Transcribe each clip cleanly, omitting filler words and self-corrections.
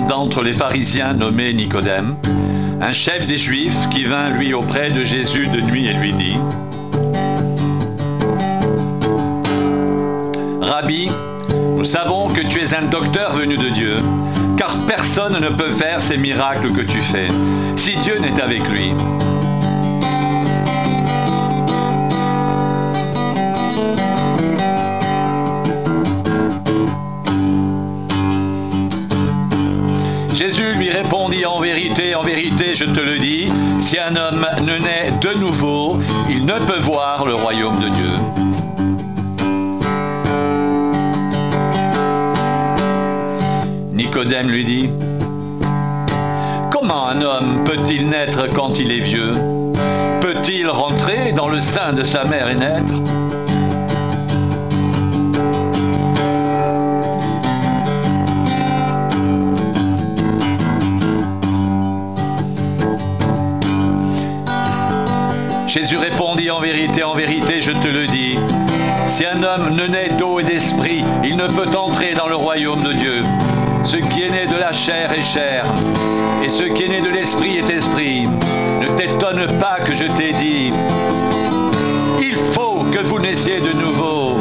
d'entre les pharisiens nommé Nicodème, un chef des Juifs qui vint lui auprès de Jésus de nuit et lui dit: Rabbi, nous savons que tu es un docteur venu de Dieu, car personne ne peut faire ces miracles que tu fais, si Dieu n'est avec lui. Jésus lui répondit: en vérité, je te le dis, si un homme ne naît de nouveau, il ne peut voir le royaume de Dieu. Nicodème lui dit: comment un homme peut-il naître quand il est vieux? Peut-il rentrer dans le sein de sa mère et naître? Jésus répondit: en vérité, je te le dis, si un homme ne naît d'eau et d'esprit, il ne peut entrer dans le royaume de Dieu. Ce qui est né de la chair est chair, et ce qui est né de l'esprit est esprit. Ne t'étonne pas que je t'ai dit: il faut que vous naissiez de nouveau.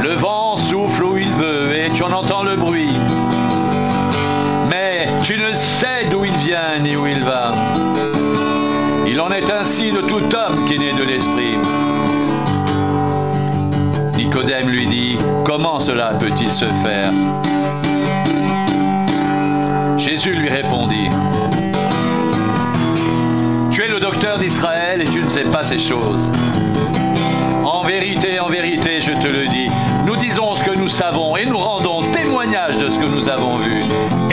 Le vent souffle où il veut, et tu en entends le bruit, mais tu ne sais d'où il vient ni où il va. Il en est ainsi de tout homme qui est né de l'esprit. Nicodème lui dit: comment cela peut-il se faire? Jésus lui répondit: tu es le docteur d'Israël et tu ne sais pas ces choses. En vérité, je te le dis, nous disons ce que nous savons et nous rendons témoignage de ce que nous avons vu.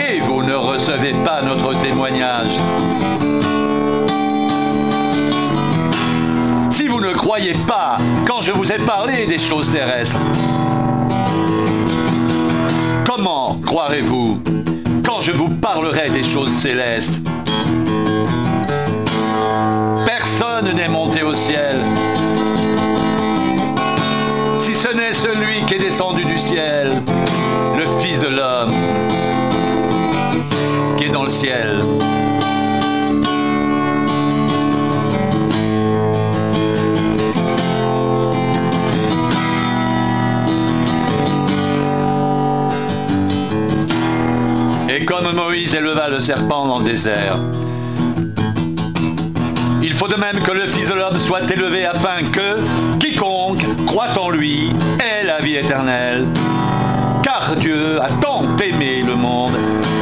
Et vous ne recevez pas notre témoignage. Si vous ne croyez pas quand je vous ai parlé des choses terrestres, comment croirez-vous quand je vous parlerai des choses célestes? Personne n'est monté au ciel, si ce n'est celui qui est descendu du ciel, le Fils de l'homme, qui est dans le ciel. Et comme Moïse éleva le serpent dans le désert, il faut de même que le Fils de l'homme soit élevé afin que quiconque croit en lui ait la vie éternelle. Car Dieu a tant aimé le monde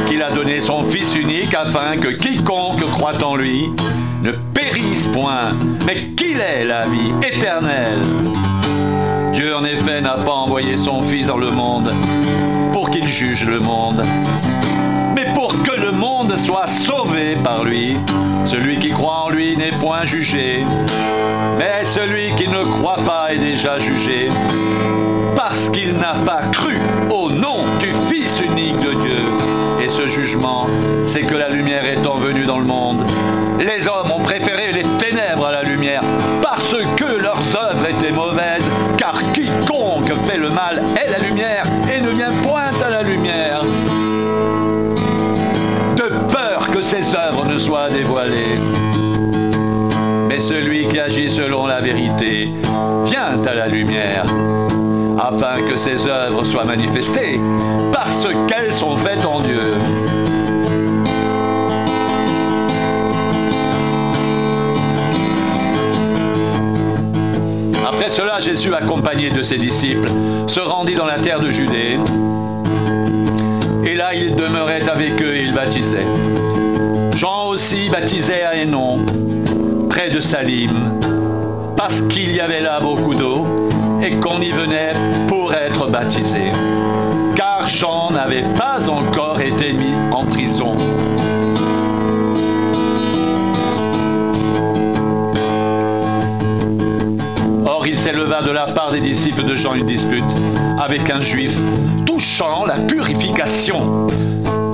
qu'il a donné son Fils unique afin que quiconque croit en lui ne périsse point, mais qu'il ait la vie éternelle. Dieu en effet n'a pas envoyé son Fils dans le monde pour qu'il juge le monde, mais pour que le monde soit sauvé par lui. Celui qui croit en lui n'est point jugé, mais celui qui ne croit pas est déjà jugé, parce qu'il n'a pas cru au nom du Fils unique de Dieu. Et ce jugement, c'est que la lumière étant venue dans le monde, les hommes ont préféré les ténèbres à la lumière, parce que leurs œuvres étaient mauvaises, car quiconque fait le mal est la lumière, et ne vient point à la lumière, de peur que ses œuvres ne soient dévoilées. Mais celui qui agit selon la vérité vient à la lumière, afin que ses œuvres soient manifestées, parce qu'elles sont faites en Dieu. Après cela, Jésus, accompagné de ses disciples, se rendit dans la terre de Judée, et là il demeurait avec eux et il baptisait. Jean aussi baptisait à Hénon, près de Salim, parce qu'il y avait là beaucoup d'eau, et qu'on y venait pour être baptisé, car Jean n'avait pas encore été mis en prison. Or il s'éleva de la part des disciples de Jean une dispute avec un juif touchant la purification.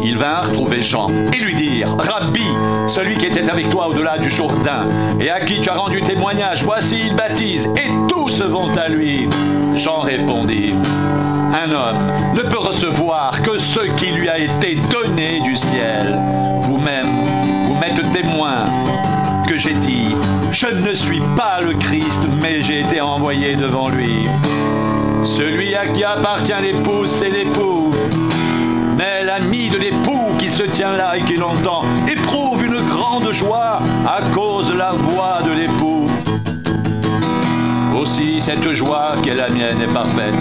Ils vinrent trouver Jean et lui dirent: Rabbi, celui qui était avec toi au-delà du Jourdain et à qui tu as rendu témoignage, voici il baptise et tous vont à lui. Jean répondit: un homme ne peut recevoir que ce qui lui a été donné né du ciel, vous-même, vous m'êtes témoin que j'ai dit, je ne suis pas le Christ, mais j'ai été envoyé devant lui. Celui à qui appartient l'épouse, c'est l'époux. Mais l'ami de l'époux qui se tient là et qui l'entend éprouve une grande joie à cause de la voix de l'époux. Aussi cette joie qui est la mienne est parfaite.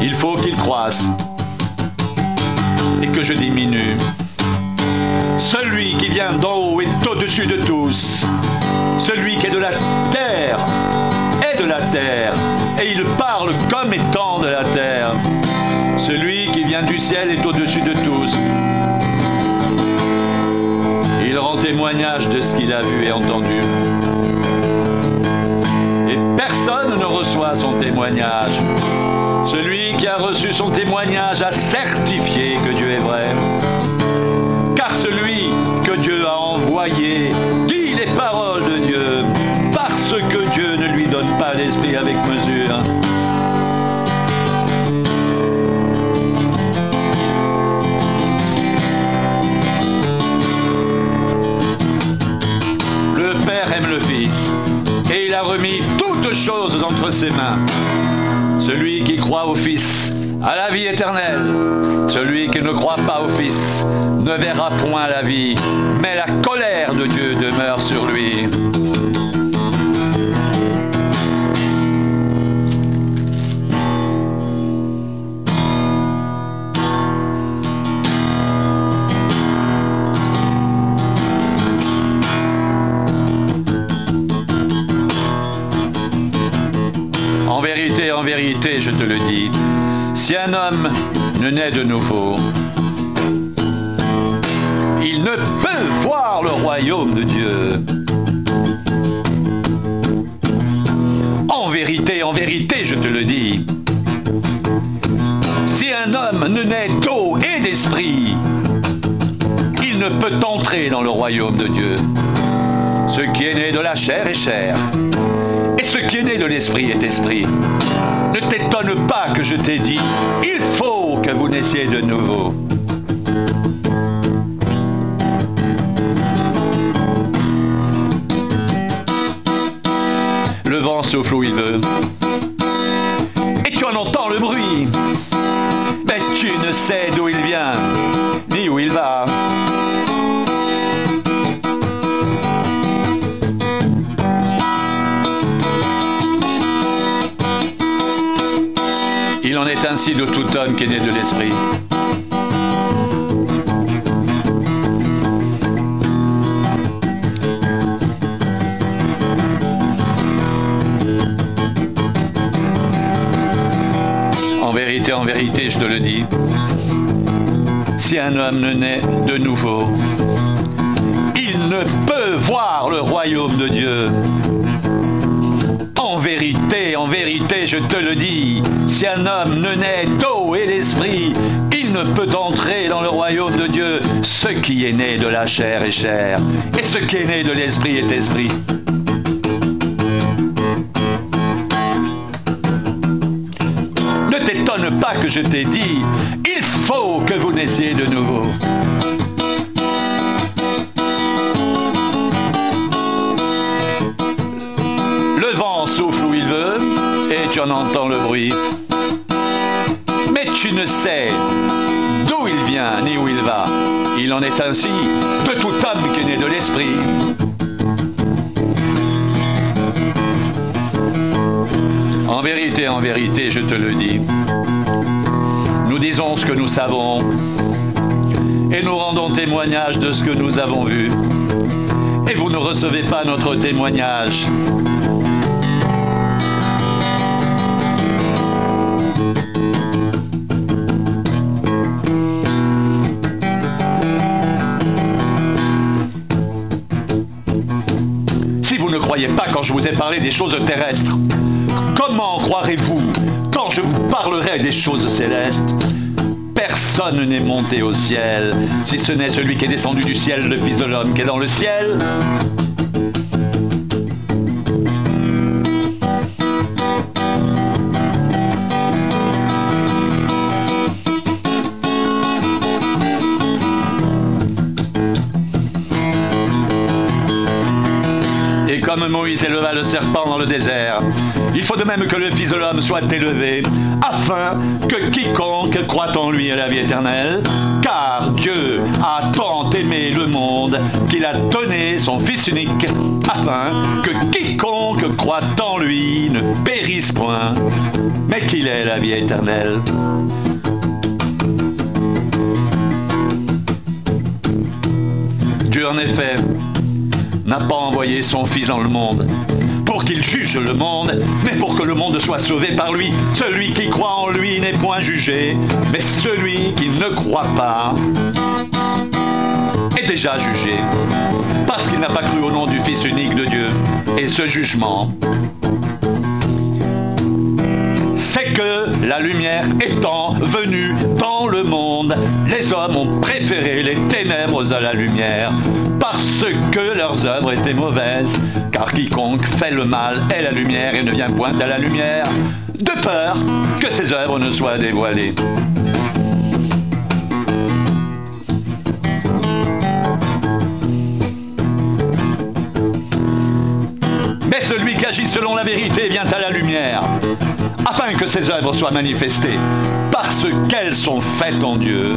Il faut qu'il croisse et que je diminue. Celui qui vient d'en haut est au-dessus de tous. Celui qui est de la terre est de la terre, et il parle comme étant de la terre. Celui qui vient du ciel est au-dessus de tous. Il rend témoignage de ce qu'il a vu et entendu. Et personne ne reçoit son témoignage. Celui qui a reçu son témoignage a certifié que Dieu est vrai. Car celui que Dieu a envoyé dit les paroles de Dieu, parce que Dieu ne lui donne pas l'esprit avec mesure. Le Père aime le Fils, et il a remis toutes choses entre ses mains. Celui qui croit au Fils a la vie éternelle. Celui qui ne croit pas au Fils ne verra point la vie, mais la colère de Dieu demeure sur lui. En vérité, je te le dis, si un homme ne naît de nouveau, il ne peut voir le royaume de Dieu. En vérité, je te le dis, si un homme ne naît d'eau et d'esprit, il ne peut entrer dans le royaume de Dieu. Ce qui est né de la chair est chair, et ce qui est né de l'esprit est esprit. Ne t'étonne pas que je t'ai dit, il faut que vous naissiez de nouveau. Le vent souffle où il veut, et tu en entends le bruit, mais tu ne sais d'où il vient, ni où il va. Il en est ainsi de tout homme qui est né de l'esprit. En vérité, je te le dis, si un homme ne naît de nouveau, il ne peut voir le royaume de Dieu. En vérité, je te le dis, si un homme ne naît d'eau et d'esprit, il ne peut entrer dans le royaume de Dieu. Ce qui est né de la chair est chair, et ce qui est né de l'esprit est esprit. Ne t'étonne pas que je t'ai dit, il faut que vous naissiez de nouveau. Le vent souffle où il veut, et tu en entends le bruit. Mais tu ne sais d'où il vient, ni où il va. Il en est ainsi de tout homme qui est né de l'esprit. En vérité, je te le dis. Nous disons ce que nous savons, et nous rendons témoignage de ce que nous avons vu. Et vous ne recevez pas notre témoignage. Si vous ne croyez pas quand je vous ai parlé des choses terrestres, comment croirez-vous quand je vous parlerai des choses célestes? Personne n'est monté au ciel, si ce n'est celui qui est descendu du ciel, le Fils de l'homme qui est dans le ciel. Moïse éleva le serpent dans le désert, il faut de même que le Fils de l'homme soit élevé, afin que quiconque croit en lui ait la vie éternelle. Car Dieu a tant aimé le monde qu'il a donné son Fils unique, afin que quiconque croit en lui ne périsse point, mais qu'il ait la vie éternelle. Dieu, en effet, n'a pas envoyé son Fils dans le monde pour qu'il juge le monde, mais pour que le monde soit sauvé par lui. Celui qui croit en lui n'est point jugé, mais celui qui ne croit pas est déjà jugé, parce qu'il n'a pas cru au nom du Fils unique de Dieu. Et ce jugement, c'est que la lumière étant venue dans le monde, les hommes ont préféré les ténèbres à la lumière, parce que leurs œuvres étaient mauvaises. Car quiconque fait le mal est la lumière et ne vient point à la lumière, de peur que ses œuvres ne soient dévoilées. Mais celui qui agit selon la vérité vient à la lumière, afin que ses œuvres soient manifestées, parce qu'elles sont faites en Dieu.